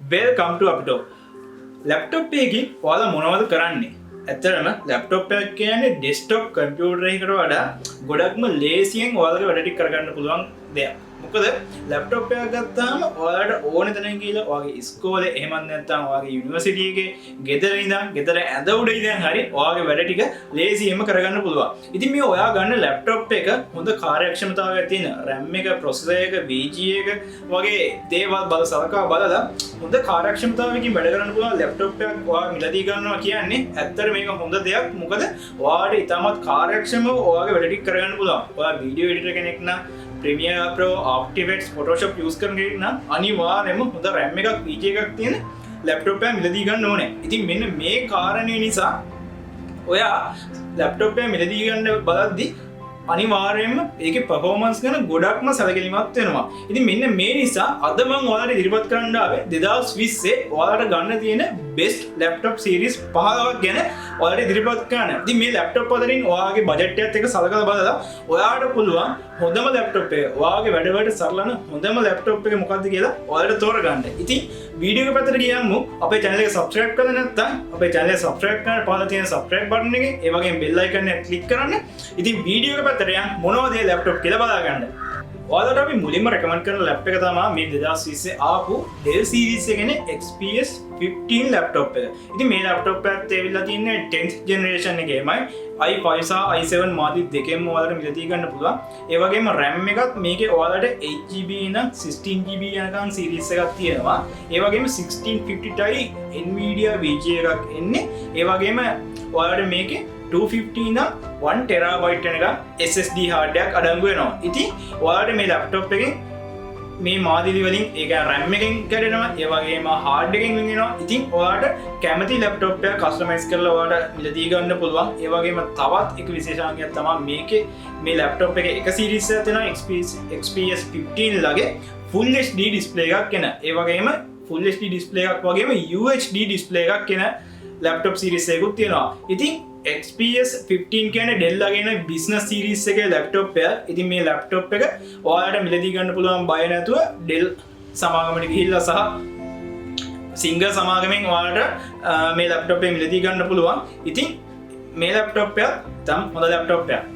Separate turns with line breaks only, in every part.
Welcome to අපිට laptop එකකින් ඔයාලා මොනවද කරන්නේ? ඇත්තටම ලැප්ටොප් එක කියන්නේ ඩෙස්ක්ටොප් කම්පියුටර් එකකට වඩා ගොඩක්ම ලේසියෙන් ඔයාලගේ වැඩ ටික කරගන්න පුළුවන් දෙයක්. මොකද ලැප්ටොප් එකක් ගත්තාම ඔයාලට ඕන තැනක ගිහලා ඔයාගේ ඉස්කෝලේ එහෙම නැත්නම් ඔයාගේ යුනිවර්සිටි එකේ ගෙදර ඉඳන් ගෙදර ඇඳ උඩ ඉඳන් හරි ඔයාගේ වැඩ ටික ලේසියෙන්ම කරගන්න පුළුවන්. ඉතින් මේ ඔයා ගන්න ලැප්ටොප් එක හොඳ කාර්යක්ෂමතාවයක් තියෙන RAM එක, ප්‍රොසෙසර් එක, VGA එක වගේ දේවල් සලකා බලලා හොඳ කාර්යක්ෂමතාවයකින් වැඩ කරන්න පුළුවන් ලැප්ටොප් එකක් ඔයා මිලදී ගන්නවා කියන්නේ ඇත්තට මේක හොඳ දෙයක්. මොකද ඔයාට ඉතාමත් කාර්යක්ෂමව ඔයාගේ වැඩ ටික කරගන්න පුළුවන්. ඔයා වීඩියෝ එඩිටර් කෙනෙක් නම් Premiere Pro, After Effects, Photoshop use කරන කෙනෙක් නම් අනිවාර්යයෙන්ම හොඳ RAM එකක්, VGA එකක් තියෙන ලැප්ටොප් එකක් මිලදී ගන්න ඕනේ. ඉතින් මෙන්න මේ කාරණේ නිසා ඔයා ලැප්ටොප් එක මිලදී ගන්න බලද්දි අනිවාර්යයෙන්ම ඒකේ performance ගැන ගොඩක්ම සැලකිලිමත් වෙනවා. ඉතින් මෙන්න මේ නිසා අද මම ඔයාලට ඉදිරිපත් කරන්න ආවේ 2020 ඔයාලට ගන්න තියෙන best laptop series 15ක් ගැන ඔයාලට ඉදිරිපත් කරන්න. ඉතින් මේ laptop අතරින් ඔයාගේ budget එකත් එක්ක සලකලා බලලා ඔයාලට පුළුවන් හොඳම laptop එක, ඔයාගේ වැඩවලට සරලන හොඳම laptop එක මොකක්ද කියලා ඔයාලට තෝරගන්න. ඉතින් වීඩියෝ එක පැත්තට ගියමු. අපේ channel එක subscribe කරලා නැත්නම් අපේ channel එක subscribe කරන්න පහළ තියෙන subscribe button එකේ ඒ වගේම bell icon එක click කරන්න. ඉතින් වීඩියෝ එක පැත්තට යන්න මොනවද මේ laptop කියලා බලා ගන්න. ඔයාලට අපි මුලින්ම recommend කරන laptop එක තමයි මේ 2020 ආපු Dell series එකේ XPS 15 laptop එක. ඉතින් මේ laptop එකත් ඇවිල්ලා තින්නේ 10th generation එකේමයි. i5 සහ i7 මාධ්‍ය දෙකෙන්ම ඔයාලට මිලදී ගන්න පුළුවන්. ඒ වගේම RAM එකත් මේකේ ඔයාලට 8GB ඉඳන් 16GB යනකම් series එකක් තියෙනවා. ඒ වගේම 1650 Ti Nvidia VGA එකක් එන්නේ. ඒ වගේම ඔයාලට මේකේ 250 ඉඳන් 1 TB වෙනකම් SSD hard එකක් අඩංගු වෙනවා. ඉතින් ඔයාලට මේ laptop එකෙන් මේ මාදිලි වලින් ඒක RAM එකෙන් කැඩෙනවා, ඒ වගේම hard එකෙන් වෙනවා. ඉතින් ඔයාලට කැමති laptop එක customize කරලා ඔයාලට මිලදී ගන්න පුළුවන්. ඒ වගේම තවත් එක විශේෂාංගයක් තමයි මේකේ මේ laptop එකේ එක series එකක් තියෙනවා XPS 15 ලගේ full HD display එකක් එන. ඒ වගේම full HD display එකක් වගේම UHD display එකක් එන laptop series එකකුත් තියෙනවා. ඉතින් XPS 15 කියන්නේ Dell ලගේ න business series එකේ laptop එක. ඉතින් මේ laptop එක ඔයාලට මිලදී ගන්න පුළුවන් බය නැතුව Dell සමාගමට ගිහිල්ලා සහ සිංගල් සමාගමෙන් ඔයාලට මේ laptop එක මිලදී ගන්න පුළුවන්. ඉතින් මේ laptop එක තම හොඳ laptop එකක්.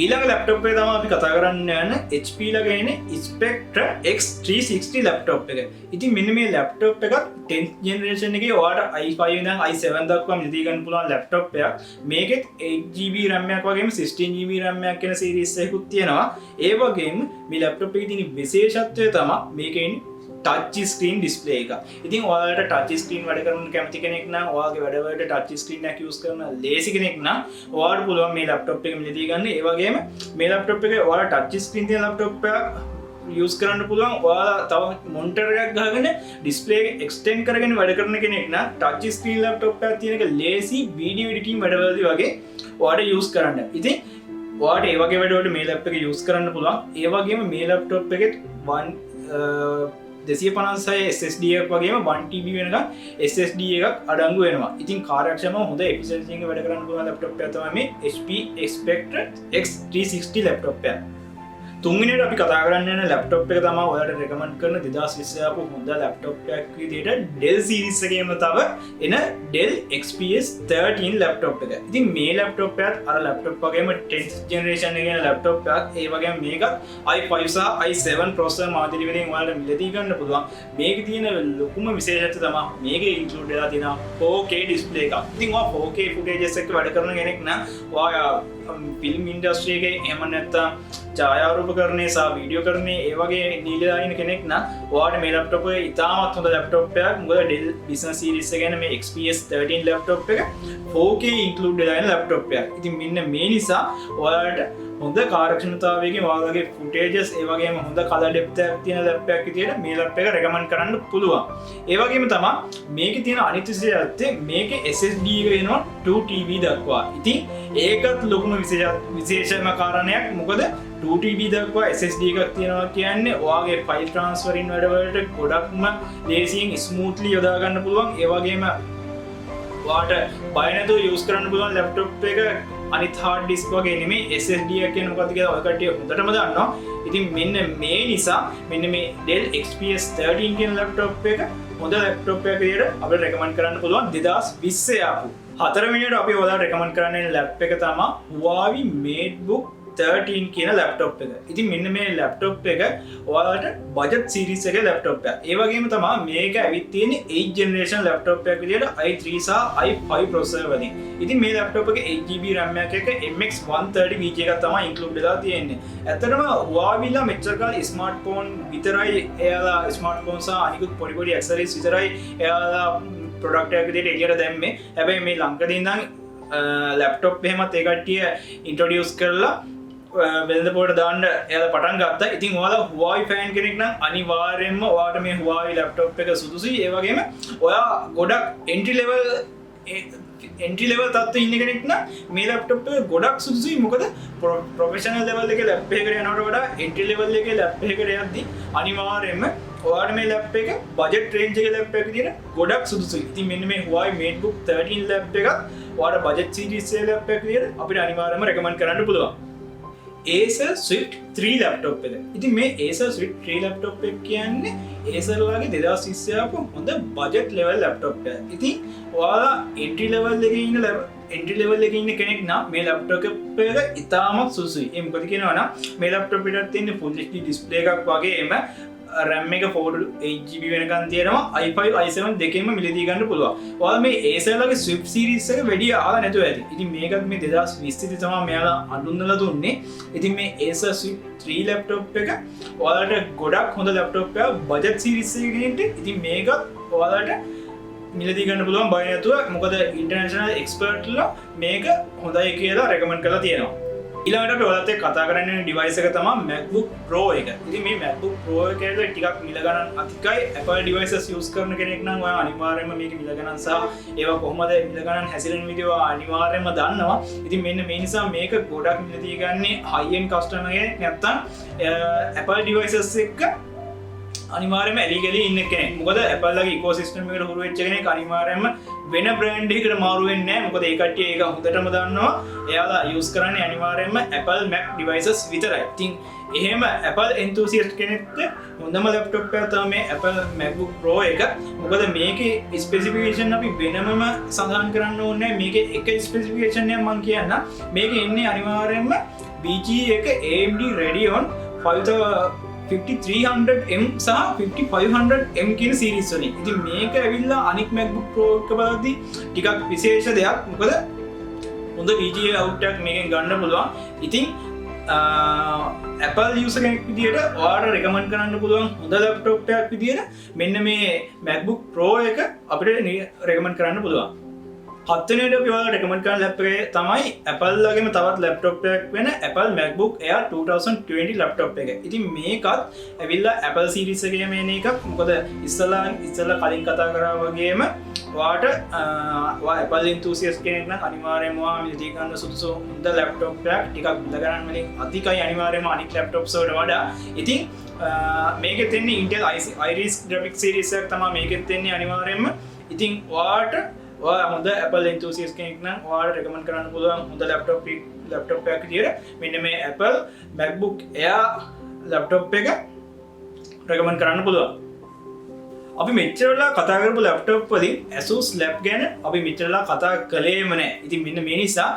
ඊළඟ laptop එක තමයි අපි කතා කරන්න යන HP ලගේ ඉන්නේ Spectre X360 laptop එක. ඉතින් මෙන්න මේ laptop එකත් 10th generation එකේ ඔයාලට i5 ඉඳන් i7 දක්වා මිලදී ගන්න පුළුවන් laptop එකක්. මේකෙත් 8GB RAM එකක් වගේම 16GB RAM එකක් වෙන series එකකුත් තියෙනවා. ඒ වගේම මේ laptop එකේ තියෙන විශේෂත්වය තමයි මේකේ ඉන්නේ touch screen display එක. ඉතින් ඔයාලට touch screen වැඩ කරන්න කැමති කෙනෙක් නම්, ඔයාගේ වැඩවලට touch screen එකක් use කරන ලේසි කෙනෙක් නම් ඔයාලට පුළුවන් මේ laptop එක මිලදී ගන්න. ඒ වගේම මේ laptop එකේ ඔයාලා touch screen තියෙන laptop එකක් use කරන්න පුළුවන්. ඔයාලා තව monitor එකක් ගහගෙන display එක extend කරගෙන වැඩ කරන කෙනෙක් නම් touch screen laptop එකක් තියෙන එක ලේසි video editing වැඩවලදී වගේ ඔයාලට use කරන්න. ඉතින් ඔයාලට ඒ වගේ වැඩවලට මේ laptop එක use කරන්න පුළුවන්. ඒ වගේම මේ laptop එකේ 256 SSD එකක් වගේම 1TB වෙනකම් SSD එකක් අඩංගු වෙනවා. ඉතින් කාර්යක්ෂමව හොඳ efficiency එකකින් වැඩ කරන්න පුළුවන් laptop එකක් තමයි මේ HP Spectre X360 laptop එක. තුන්වෙනියට අපි කතා කරන්න යන laptop එක තමයි ඔයාලට recommend කරන 2020 ආපු හොඳ laptop එකක් විදිහට Dell series එකේම තව එන Dell XPS 13 laptop එක. ඉතින් මේ laptop එකත් අර laptop වගේම 10th generation එකේ laptop එකක්. ඒ වගේම මේකත් i5 සහ i7 processor මාදිලි වලින් ඔයාලට මිලදී ගන්න පුළුවන්. මේකේ තියෙන ලොකුම විශේෂත්වය තමයි මේකේ include වෙලා තියෙන 4K display එකක්. ඉතින් ඔයා 4K footages එක වැඩ කරන කෙනෙක් නම් ඔයා ෆිල්ම් ඉන්ඩස්ට්‍රි එකේ එහෙම නැත්නම් ඡායාරූපකරණය සහ වීඩියෝ කරන්නේ ඒ වගේ නිලලා ඉන්න කෙනෙක් නම් ඔයාලට මේ laptop එක ඉතාමත් හොඳ laptop එකක්. මොකද Dell business series එක ගැන මේ XPS 13 laptop එක 4K include වෙලා ඉන්න laptop එකක්. ඉතින් මෙන්න මේ නිසා ඔයාලට හොඳ කාර්යක්ෂමතාවයකින් ඔයාලගේ footages ඒ වගේම හොඳ color depth එකක් තියෙන laptop එකක් විදියට මේ laptop එක recommend කරන්න පුළුවන්. ඒ වගේම තමයි මේකේ තියෙන අනිත් විශේෂත්වය මේකේ SSD එක වෙනවා 2TB දක්වා. ඉතින් ඒකත් ලොකුම විශේෂම කාරණයක්. මොකද 2TB දක්වා SSD එකක් තියෙනවා කියන්නේ ඔයාගේ file transferring වැඩවලට ගොඩක්ම ලේසියෙන් smoothly යොදා ගන්න පුළුවන්. ඒ වගේම ඔයාට බය නැතුව use කරන්න පුළුවන් laptop එක අනිත් hard disk වගේ නෙමෙයි SSD එක කියන මොකක්ද කියලා ඔය කට්ටිය හොඳටම දන්නවා. ඉතින් මෙන්න මේ නිසා මෙන්න මේ Dell XPS 13 කියන laptop එක හොඳ ලැප්ටොප් එකක් විදියට අපිට රෙකමන්ඩ් කරන්න පුළුවන් 2020 ආපු. හතරවෙනියට අපි ඔයාලට රෙකමන්ඩ් කරන්නේ ලැප් එක තමයි Huawei MateBook 13 කියන ලැප්ටොප් එක. ඉතින් මෙන්න මේ ලැප්ටොප් එක ඔයාලට බජට් සීරීස් එකේ ලැප්ටොප් එක. ඒ වගේම තමයි මේක ඇවිත් තියෙන්නේ 8th generation ලැප්ටොප් එකක් විදියට i3 සහ i5 processor වලින්. ඉතින් මේ ලැප්ටොප් එකේ 8GB RAM එකක් එක MX130VG එකක් තමයි ඉන්ක්ලූඩ් වෙලා තියෙන්නේ. ඇත්තටම Huawei ලා මෙච්චර කාලේ ස්මාර්ට්ෆෝන් විතරයි එයාලා ස්මාර්ට්ෆෝන් සහ අනිකුත් පොඩි පොඩි ඇක්සසරිස් විතරයි එයාලා ප්‍රොඩක්ට් එකක් විදියට එළියට දැම්මේ. හැබැයි මේ ලංකදී ඉඳන් ලැප්ටොප් එහෙමත් ඒ කට්ටිය ඉන්ට්‍රොඩියුස් කරලා වෙළඳ පොලට දාන්න එයාලා පටන් ගත්තා. ඉතින් ඔයාලා Huawei ෆෑන් කෙනෙක් නම් අනිවාර්යයෙන්ම ඔයාලට මේ Huawei ලැප්ටොප් එක සුදුසුයි. ඒ වගේම ඔයා ගොඩක් එන්ට්‍රි ලෙවල් තත්ත්වයේ ඉන්න කෙනෙක් නම් මේ ලැප්ටොප් එක ගොඩක් සුදුසුයි. මොකද ප්‍රොෆෙෂනල් ලෙවල් එකේ ලැප් එකකට යනවට වඩා එන්ට්‍රි ලෙවල් එකේ ලැප් එකකට යද්දී අනිවාර්යයෙන්ම ඔයාලට මේ ලැප් එක බජට් රේන්ජ් එකේ ලැප් එකක් විදියට ගොඩක් සුදුසුයි. ඉතින් මෙන්න මේ Huawei MateBook 13 ලැප් එක ඔයාලට බජට් සීරීස් එකේ ලැප් එකක් විදියට අපිට අනිවාර්යයෙන්ම රෙකමන්ඩ් කරන්න පුළුවන්. Acer Swift 3 ලැප්ටොප් එක. ඉතින් මේ Acer Swift 3 ලැප්ටොප් එක කියන්නේ Acer වගේ 2020 ආපු හොඳ බජට් ලෙවල් ලැප්ටොප් එකක්. ඉතින් ඔයාලා එන්ට්‍රි ලෙවල් එකේ ඉන්න කෙනෙක් නම් මේ ලැප්ටොප් එක ඉතාමත් සුදුසුයි. ඒ මොකද කියනවා නම් මේ ලැප්ටොප් එකේ තියෙන Full HD ඩිස්ප්ලේ එකක් වගේම RAM එක 4GB වෙනකන් තියෙනවා. i5 i7 දෙකෙන්ම මිලදී ගන්න පුළුවන්. ඔයාලා මේ Acer ලගේ Swift series එක වැඩි ආලා නැතුව ඇති. ඉතින් මේකත් මේ 2020 දී තමයි මෙයාලා අඳුන්වලා දුන්නේ. ඉතින් මේ Acer Swift 3 ලැප්ටොප් එක ඔයාලට ගොඩක් හොඳ ලැප්ටොප් එකක් බජට් series එකකින්. ඉතින් මේකත් ඔයාලට මිලදී ගන්න පුළුවන් බය නැතුව. මොකද ඉන්ටර්නැෂනල් එක්ස්පර්ට්ලා මේක හොඳයි කියලා රෙකමන්ඩ් කරලා තියෙනවා. ඊළඟට අපි ඔයාලත් එක්ක කතා කරන්න යන ඩිවයිස් එක තමයි MacBook Pro එක. ඉතින් මේ MacBook Pro එක ඇතුලේ ටිකක් මිල ගණන් අධිකයි. Apple devices use කරන කෙනෙක් නම් ඔයා අනිවාර්යයෙන්ම මේක මිල ගණන් සහ ඒවා කොහොමද මිල ගණන් හැසිරෙන විදිය අනිවාර්යයෙන්ම දන්නවා. ඉතින් මෙන්න මේ නිසා මේක ගොඩක් මිලදී ගන්නේ high end customer කෙනෙක් නැත්තම් Apple devices එක්ක අනිවාර්යයෙන්ම ඇලි ගලි ඉන්න කෙනෙක්. මොකද Apple ලගේ ecosystem එකට හුරු වෙච්ච කෙනෙක් අනිවාර්යයෙන්ම වෙන brand එකකට මාරු වෙන්නේ නැහැ. මොකද ඒ කට්ටිය ඒක හොඳටම දන්නවා. එයාලා use කරන්නේ අනිවාර්යයෙන්ම Apple Mac devices විතරයි. ඉතින් එහෙම Apple enthusiast කෙනෙක්ට හොඳම laptop එක තමයි මේ Apple MacBook Pro එක. මොකද මේකේ specification අපි වෙනමම සඳහන් කරන්න ඕනේ නැහැ. මේකේ එක specification එකක් මම කියන්න. මේකේ ඉන්නේ අනිවාර්යයෙන්ම BG එක AMD Radeon 5300M සහ 5500M කියන සීරීස් වලින්. ඉතින් මේක ඇවිල්ලා අනික් MacBook Pro එක බලද්දී ටිකක් විශේෂ දෙයක්. මොකද හොඳ VGA out එකක් මේකෙන් ගන්න පුළුවන්. ඉතින් Apple user කෙනෙක් විදියට ඔයාලට රෙකමන්ඩ් කරන්න පුළුවන් හොඳ ලැප්ටොප් එකක් විදියට මෙන්න මේ MacBook Pro එක අපිට රෙකමන්ඩ් කරන්න පුළුවන්. හත්වෙනියට අපි ඔයාලට රෙකමන්ඩ් කරන ලැප්ටොප් එක තමයි Apple ලගේම තවත් ලැප්ටොප් එකක් වෙන Apple MacBook Air 2020 ලැප්ටොප් එක. ඉතින් මේකත් ඇවිල්ලා Apple series එකේ මේන එකක්. මොකද ඉස්සලා කලින් කතා කරා වගේම ඔයාට Apple enthusiast කෙනෙක් නම් අනිවාර්යයෙන්ම ඔයා මිලදී ගන්න සුදුසු හොඳ ලැප්ටොප් එකක් ටිකක් මිල ගණන් වලින් අධිකයි අනිවාර්යයෙන්ම අනිත් ලැප්ටොප්ස් වලට වඩා. ඉතින් මේකෙත් එන්නේ Intel Iris graphics series එකක් තමයි මේකෙත් එන්නේ අනිවාර්යයෙන්ම. ඉතින් ඔයාට හොඳ Apple enthusiast කෙනෙක් නම් ඔයාලට රෙකමන්ඩ් කරන්න පුළුවන් හොඳ ලැප්ටොප් එකක් විදියට මෙන්න මේ Apple MacBook Air ලැප්ටොප් එක රෙකමන්ඩ් කරන්න පුළුවන්. අපි මෙච්චරලා කතා කරපු ලැප්ටොප් වලින් Asus ලැප් ගැන අපි මෙච්චරලා කතා කළේම නැහැ. ඉතින් මෙන්න මේ නිසා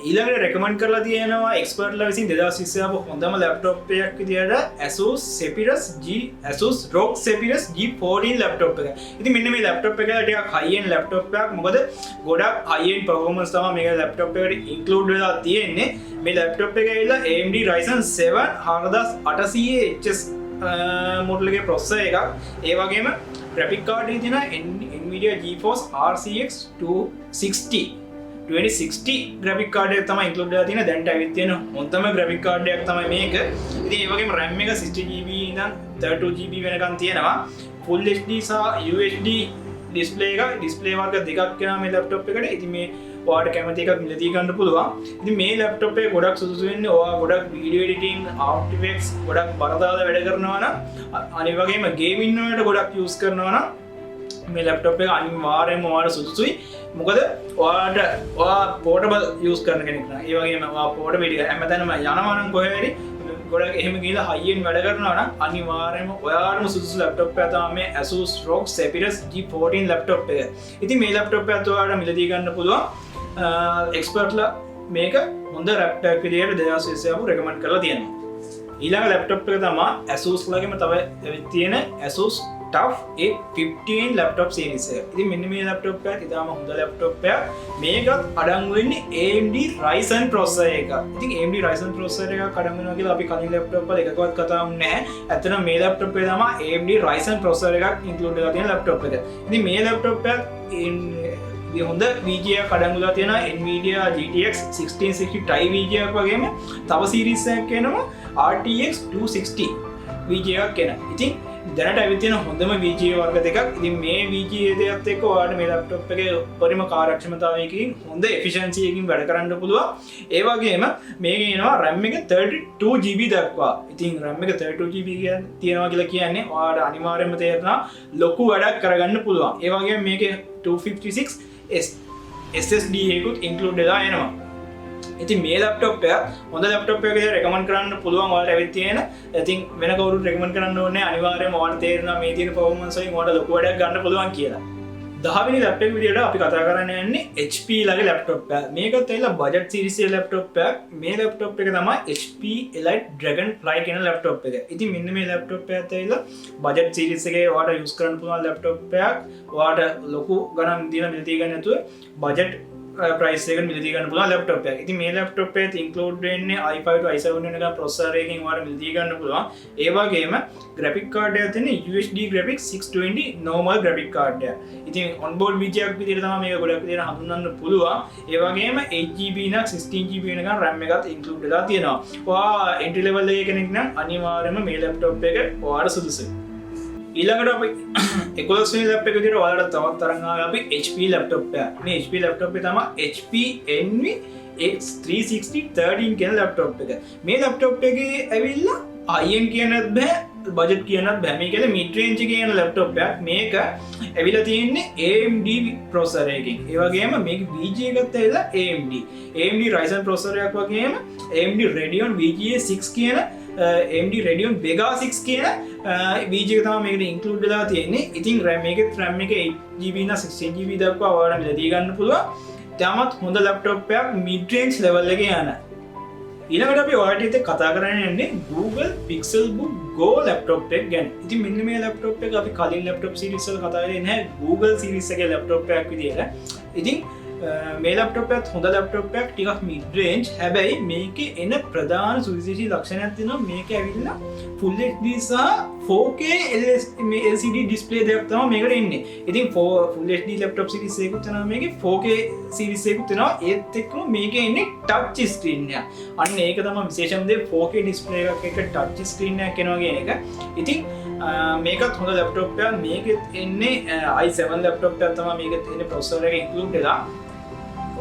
ඊළඟට රෙකමන්ඩ් කරලා තියෙනවා එක්ස්පර්ට්ලා විසින් 2020 ආපු හොඳම ලැප්ටොප් එකක් විදියට Asus ROG Zephyrus G14 laptop එක. ඉතින් මෙන්න මේ ලැප්ටොප් එක ටිකක් high end ලැප්ටොප් එකක්. මොකද ගොඩක් high end performance තමයි මේක ලැප්ටොප් එකට include වෙලා තියෙන්නේ. මේ ලැප්ටොප් එක ඇවිල්ලා AMD Ryzen 7 4800HS මොඩල් එකේ processor එකක්. ඒ වගේම graphic card එකේ තියෙන Nvidia GeForce RTX 2060 graphic card එක තමයි include වෙලා තියෙන. දැන්ට ඇවිත් තියෙන හොඳම graphic card එකක් තමයි මේක. ඉතින් ඒ වගේම RAM එක 60GB ඉඳන් 32GB වෙනකන් තියෙනවා. Full HD සහ UHD display වර්ග දෙකක් වෙනවා මේ laptop එකට. ඉතින් මේ ඔයාලට කැමති එකක් මිලදී ගන්න පුළුවන්. ඉතින් මේ laptop එක ගොඩක් සුදුසු වෙන්නේ ඔයා ගොඩක් video editing, After Effects ගොඩක් බරදාලා වැඩ කරනවා නම් අනිත් වගේම gaming වලට ගොඩක් use කරනවා නම් මේ laptop එක අනිවාර්යයෙන්ම ඔයාලට සුදුසුයි. මොකද ඔයා portable use කරන කෙනෙක් නම් ඒ වගේම ඔයා portable එක හැමතැනම යනවා නම් කොහේ හරි ගොඩක් එහෙම ගිහලා හයියෙන් වැඩ කරනවා නම් අනිවාර්යයෙන්ම ඔයාලම සුදුසු ලැප්ටොප් එක තමයි මේ Asus ROG Zephyrus G14 laptop එක. ඉතින් මේ ලැප්ටොප් එකත් ඔයාලට මිලදී ගන්න පුළුවන්. එක්ස්පර්ට්ලා මේක හොඳ ලැප්ටොප් එකක් විදියට 2020 රෙකමන්ඩ් කරලා තියෙනවා. ඊළඟ ලැප්ටොප් එක තමයි Asus ලගේම තමයි තියෙන Asus TUF A15 laptop series එක. ඉතින් මෙන්න මේ ලැප්ටොප් එක ඉතාලම හොඳ ලැප්ටොප් එකක්. මේකත් අඩංගු වෙන්නේ AMD Ryzen processor එකක්. ඉතින් AMD Ryzen processor එකක් අඩංගු වෙනවා කියලා අපි කලින් ලැප්ටොප් වල එකකවත් කතා වුණේ නැහැ. ඇත්තටම මේ ලැප්ටොප් එකේ තමයි AMD Ryzen processor එකක් ඉන්ක්ලූඩ් වෙලා තියෙන ලැප්ටොප් එක. ඉතින් මේ ලැප්ටොප් එක හොඳ VGA කඩංගුලා තියෙන Nvidia GTX 1660 Ti VGA එකක් වගේම තව සීරීස් එකක් එනවා RTX 260 VGA එකක් එන. ඉතින් දැනට ඇවිත් තියෙන හොඳම VGA වර්ග දෙකක්. ඉතින් මේ VGA දෙකත් එක්ක ඔයාලට මේ ලැප්ටොප් එකේ උපරිම කාර්යක්ෂමතාවයකින් හොඳ efficiency එකකින් වැඩ කරන්න පුළුවන්. ඒ වගේම මේකේ එනවා RAM එක 32GB දක්වා. ඉතින් RAM එක 32GB තියෙනවා කියලා කියන්නේ ඔයාලට අනිවාර්යයෙන්ම තේරෙනවා ලොකු වැඩක් කරගන්න පුළුවන්. ඒ වගේම මේකේ 256 SSD එකකුත් ඉන්ක්ලූඩ් වෙලා එනවා. ඉතින් මේ ලැප්ටොප් එක හොඳ ලැප්ටොප් එකක් විදිහට රෙකමන්ඩ් කරන්න පුළුවන් ඔයාලට ඇවිත් තියෙන. ඉතින් වෙන කවුරුත් රෙකමන්ඩ් කරන්න ඕනේ නැහැ. අනිවාර්යයෙන්ම ඔයාලට තේරෙනවා මේ තියෙන performance වලින් ඔයාලට ලොකු වැඩක් ගන්න පුළුවන් කියලා. 10 වෙනි ලැප්ටොප් එක විදිහට අපි කතා කරන්න යන්නේ HP ලගේ ලැප්ටොප් එකක්. මේකත් ඇවිල්ලා බජට් සීරීස් එකේ ලැප්ටොප් එකක්. මේ ලැප්ටොප් එක තමයි HP Elite Dragonfly කියන ලැප්ටොප් එක. ඉතින් මෙන්න මේ ලැප්ටොප් එකත් ඇවිල්ලා බජට් සීරීස් එකේ ඔයාලට යූස් කරන්න පුළුවන් ලැප්ටොප් එකක්. ඔයාලට ලොකු ගණන් දීලා මිලදී ගන්න නැතුව බජට් ප්‍රයිස් එකකට මිලදී ගන්න පුළුවන් ලැප්ටොප් එකක්. ඉතින් මේ ලැප්ටොප් එකේ ඉන්ක්ලූඩ් වෙන්නේ i5 to i7 වෙන එක ප්‍රොසෙසර් එකකින් ඔයාලට මිලදී ගන්න පුළුවන්. ඒ වගේම graphic card එකක් තියෙන UHD graphics 620 normal graphic card එක. ඉතින් onboard VGA එකක් විදිහට තමයි මේක ගොඩක් විදිහට හඳුන්වන්න පුළුවන්. ඒ වගේම 8GB නම් 16GB වෙනකන් RAM එකත් ඉන්ක්ලූඩ් වෙලා තියෙනවා. ඔයා entry level එකේ කෙනෙක් නම් අනිවාර්යයෙන්ම මේ ලැප්ටොප් එක ඔයාලට සුදුසුයි. ඊළඟට අපි 11 වෙනි ලැප්ටොප් එක විදිහට ඔයාලට තවත් තරම් ආවේ අපි HP ලැප්ටොප් එක. මේ HP ලැප්ටොප් එක තමයි HP Envy X360 13 කියන ලැප්ටොප් එක. මේ ලැප්ටොප් එකේ ඇවිල්ලා high-end කියන්නත් බෑ, budget කියන්නත් බෑ. මේක ඇවිල්ලා mid range කියන ලැප්ටොප් එකක්. මේක ඇවිල්ලා තියෙන්නේ AMD processor එකකින්. ඒ වගේම මේක VGA එකත් ඇවිල්ලා AMD Ryzen processor එකක් වගේම AMD Radeon VGA 6 කියන AMD Radeon Vega 6 කියන VGA එක තමයි මේකට ඉන්ක්ලූඩ් වෙලා තියෙන්නේ. ඉතින් RAM එක 8GB නා 16GB දක්වා ඔයාලට මිලදී ගන්න පුළුවන්. තාමත් හොඳ ලැප්ටොප් එකක් mid range level එකේ යන. ඊළඟට අපි ඔයාලට කතා කරන්න යන්නේ Google Pixelbook Go ලැප්ටොප් එක ගැන. ඉතින් මෙන්න මේ ලැප්ටොප් එක අපි කලින් ලැප්ටොප් සීරීස් වල කතා කරේ නැහැ. Google සීරීස් එකේ ලැප්ටොප් එකක් විදියට. ඉතින් මේ ලැප්ටොප් එකත් හොඳ ලැප්ටොප් එකක්, ටිකක් mid range. හැබැයි මේකේ එන ප්‍රධාන සුවිශේෂී ලක්ෂණයක් තියෙනවා. මේක ඇවිල්ලා Full HD සහ 4K LCD display දෙකක් තමයි මේකට එන්නේ. ඉතින් Full HD laptop series එකකුත් තියෙනවා මේකේ, 4K series එකකුත් තියෙනවා. ඒත් එක්කම මේකේ එන්නේ touch screen එක. අන්න ඒක තමයි විශේෂම දේ. 4K display එකක් එක්ක touch screen එකක් එනවා කියන එක. ඉතින් මේකත් හොඳ ලැප්ටොප් එකක්. මේකෙත් එන්නේ i7 ලැප්ටොප් එකක් තමයි මේකෙත් එන්නේ processor එක include වෙලා.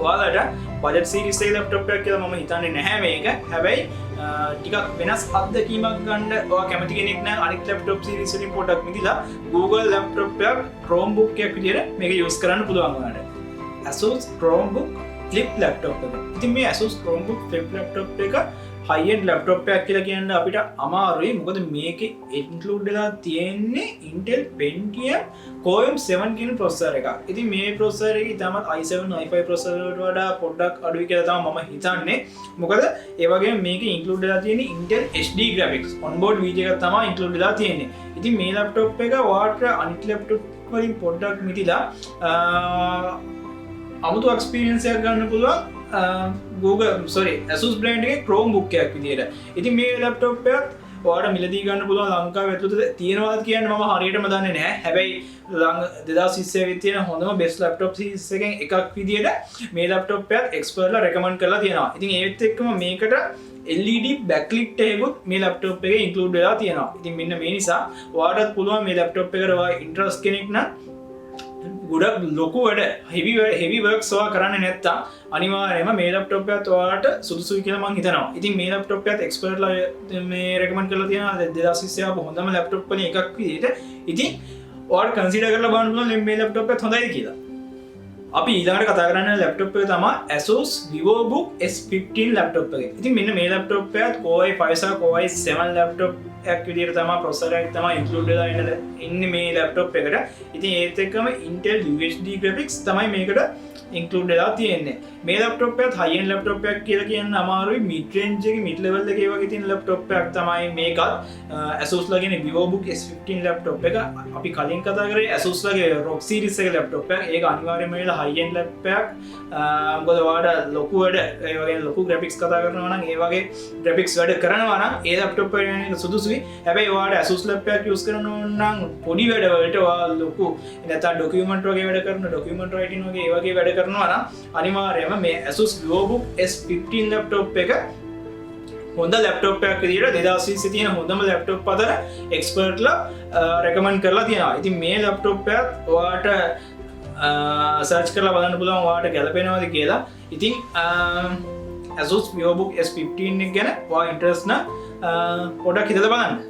ඔයාලට බජට් සීරීස් එකේ ලැප්ටොප් එකක් කියලා මම හිතන්නේ නැහැ මේක. හැබැයි ටිකක් වෙනස් අත්දැකීමක් ගන්න ඔයා කැමති කෙනෙක් නම් අනිත් ලැප්ටොප් සීරීස් වලින් පොඩක් මිදිලා Google ලැප්ටොප් එකක් Chromebook එකක් විදියට මේක යූස් කරන්න පුළුවන් ඔයාලට. Asus Chromebook Flip laptop එක. ඉතින් මේ Asus Chromebook Flip laptop එක high-end laptop එකක් කියලා කියන්න අපිට අමාරුයි. මොකද මේකේ include වෙලා තියෙන්නේ Intel Pentium Core M7 කියන processor එකක්. ඉතින් මේ processor එක ඉතාමත් i7 i5 processor වලට වඩා පොඩ්ඩක් අඩුයි කියලා තමයි මම හිතන්නේ. මොකද ඒ වගේම මේකේ include වෙලා තියෙන්නේ Intel HD graphics onboard VGA එකක් තමයි include වෙලා තියෙන්නේ. ඉතින් මේ laptop එක ඔයාලට අනිත් laptop වලින් පොඩ්ඩක් මිදිලා අමුතු experience එකක් ගන්න පුළුවන්. Asus brand එකේ Chromebook එකක් විදියට. ඉතින් මේ laptop එකත් ඔයාලට මිලදී ගන්න පුළුවන් ලංකාවේ ඇතුළත තියෙනවාද කියන්නේ මම හරියටම දන්නේ නැහැ. හැබැයි 2020 එකේ තියෙන හොඳම best laptop series එකෙන් එකක් විදියට මේ laptop එකත් expertලා recommend කරලා තියෙනවා. ඉතින් ඒත් එක්කම මේකට LED backlit එකකුත් මේ laptop එකේ include වෙලා තියෙනවා. ඉතින් මෙන්න මේ නිසා ඔයාලට පුළුවන් මේ laptop එකට ඔයා interest කෙනෙක් නම් ගොඩක් ලොකු වැඩ heavy works ඔයා කරන්නේ නැත්තම් අනිවාර්යයෙන්ම මේ ලැප්ටොප් එකත් ඔයාලට සුදුසුයි කියලා මම හිතනවා. ඉතින් මේ ලැප්ටොප් එකත් එක්ස්පර්ට්ලා මේ රෙකමන්ඩ් කරලා තියෙනවා 2020 ආපු හොඳම ලැප්ටොප් වලින් එකක් විදිහට. ඉතින් ඔයාලට කන්සිඩර් කරලා බලන්න පුළුවන් මේ ලැප්ටොප් එකත් හොඳයි කියලා. අපි ඊළඟට කතා කරන්න ලැප්ටොප් එක තමයි asus vivobook s15 ලැප්ටොප් එක. ඉතින් මෙන්න මේ ලැප්ටොප් එකත් core i5 සහ core i7 ලැප්ටොප් එකක් විදිහට තමයි processor එකක් තමයි include වෙලා ඉන්නේ මේ ලැප්ටොප් එකට. ඉතින් ඒත් එක්කම Intel UHD graphics තමයි මේකට include වෙලා තියෙන්නේ. මේ ලැප්ටොප් එකත් high end ලැප්ටොප් එකක් කියලා කියන්න අමාරුයි. mid range එකේ mid level එකේ වගේ තියෙන ලැප්ටොප් එකක් තමයි මේකත්. asus ලගේ vivobook s15 ලැප්ටොප් එක අපි කලින් කතා කරේ asus ලගේ rock series එක ලැප්ටොප් එකක්. ඒක අනිවාර්යයෙන්ම වෙලා high end ලැප්ටොප් එකක්. මොකද ඔයාලට ලොකු වැඩ ඒ වගේ ලොකු graphics කතා කරනවා නම් ඒ වගේ graphics වැඩ කරනවා නම් ඒ ලැප්ටොප් එක යන්නේ සුදුසුයි. හැබැයි ඔයාලට asus ලැප්ටොප් එකක් use කරනවා නම් පොඩි වැඩ වලට ඔයාලා ලොකු නැත්නම් document වගේ වැඩ කරන document writing වගේ ඒ වගේ වැඩ කරනවා නම් අනිවාර්යයෙන්ම මේ asus vivobook s15 ලැප්ටොප් එක හොඳ ලැප්ටොප් එකක් විදිහට 2020 තියෙන හොඳම ලැප්ටොප් අතර එක්ස්පර්ට්ලා රෙකමන්ඩ් කරලා තියෙනවා. ඉතින් මේ ලැප්ටොප් එකත් ඔයාට සර්ච් කරලා බලන්න පුළුවන් ඔයාට ගැලපෙනවද කියලා. ඉතින් asus vivobook s15 එක ගැන ඔයා ඉන්ටරෙස්ට් නම් පොඩක් හිතලා බලන්න.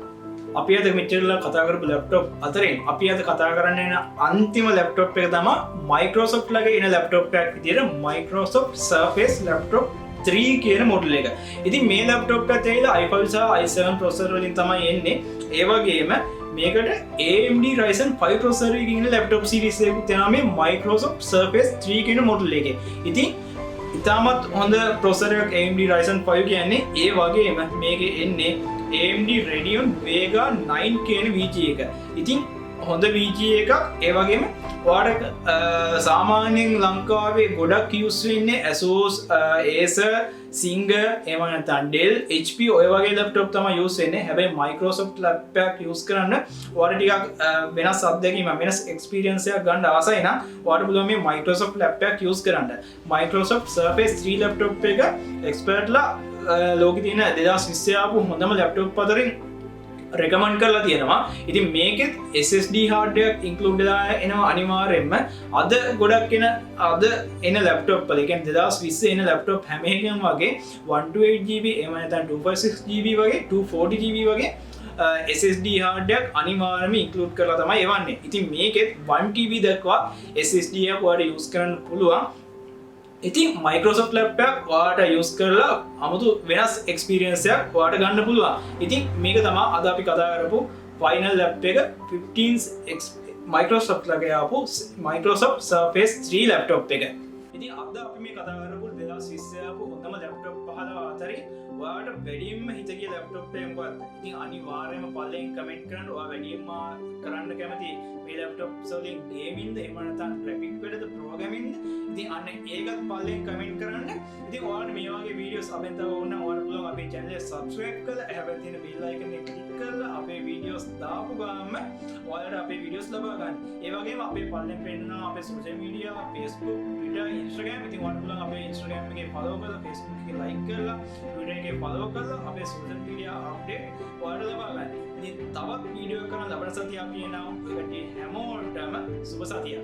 අපි අද මෙච්චරලා කතා කරපු ලැප්ටොප් අතරින් අපි අද කතා කරන්න යන අන්තිම ලැප්ටොප් එක තමයි Microsoft ලගේ එන ලැප්ටොප් එකක් විදිහට Microsoft Surface Laptop 3 කියන මොඩල් එක. ඉතින් මේ ලැප්ටොප් එකත් ඇවිල්ලා i5 සහ i7 processor වලින් තමයි එන්නේ. ඒ වගේම මේකට AMD Ryzen 5 processor එකකින් ඉන්න ලැප්ටොප් series එකකුත් තියෙනවා මේ Microsoft Surface 3 කියන මොඩල් එකේ. ඉතින් ඉතාමත් හොඳ processor එකක් AMD Ryzen 5 කියන්නේ. ඒ වගේම මේකේ එන්නේ AMD Radeon Vega 9 කියන VG එක. ඉතින් හොඳ VG එකක්. ඒ වගේම ඔයාලට සාමාන්‍යයෙන් ලංකාවේ ගොඩක් use වෙන්නේ Asus, Acer, Singer, එහෙම නැත්නම් Dell, HP ඔය වගේ laptop තමයි use වෙන්නේ. හැබැයි Microsoft laptop එකක් use කරන්න ඔයාලට ටිකක් වෙනස් අත්දැකීමක්, වෙනස් experience එකක් ගන්න ආසයි නම් ඔයාලට පුළුවන් මේ Microsoft laptop එකක් use කරන්න. Microsoft Surface 3 laptop එක expertලා ලෝකේ තියෙන 2020 ආපු හොඳම ලැප්ටොප් අතරින් රෙකමන්ඩ් කරලා තියෙනවා. ඉතින් මේකෙත් SSD hard එකක් include වෙලා එනවා අනිවාර්යයෙන්ම. අද ගොඩක් එන ලැප්ටොප් වල, ඒ කියන්නේ 2020 එන ලැප්ටොප් හැම එකම වගේ 128GB එහෙම නැත්නම් 256GB වගේ 240GB වගේ SSD hard එකක් අනිවාර්යයෙන්ම include කරලා තමයි එවන්නේ. ඉතින් මේකෙත් 1TB දක්වා SSD එකක් ඔයාලට use කරන්න පුළුවන්. ඉතින් Microsoft laptop එකක් ඔයාලට use කරලා 아무තු වෙනස් experience එකක් ඔයාලට ගන්න පුළුවන්. ඉතින් මේක තමයි අද අපි කතා කරපු final laptop එක 15 Microsoft ලගේ ආපු Microsoft Surface 3 laptop එක. ඉතින් අද අපි මේ කතා කරපු 2020 ආපු හොඳම laptop 15 අතරින් ඔයාලට වැඩියෙන්ම හිත ගිය laptop එක මොකක්ද? ඉතින් අනිවාර්යයෙන්ම පල්ලෙන් comment කරන්න. ඔයා වැඩියෙන්ම කරන්න කැමති මේ laptops වලින් gaming ද එහෙම නැත්නම් graphic වලද programming ද? ඉතින් අන්න ඒකත් පල්ලෙන් comment කරන්න. ඉතින් ඔයාලට මේ වගේ videos අපෙන් තව ඕන නම් ඔයාලට පුළුවන් අපේ channel එක subscribe කරලා එහා තියෙන bell icon එක click කරලා අපේ videos දාපු ගමන් ඔයාලට අපේ videos ලබා ගන්න. ඒ වගේම අපේ පල්ලෙන් පෙන්නනවා අපේ social media Facebook, Twitter, Instagram. ඉතින් ඔයාලට පුළුවන් අපේ Instagram එකේ follow කරලා Facebook එකේ like කරලා Twitter එකේ follow කරලා අපේ social media update ඔයාලට ලබා ගන්න. ඉතින් තවත් වීඩියෝ එකක් කරන ලබන සතිය අපි එනවා. ඒකට හැමෝටම සුබ සතියක්.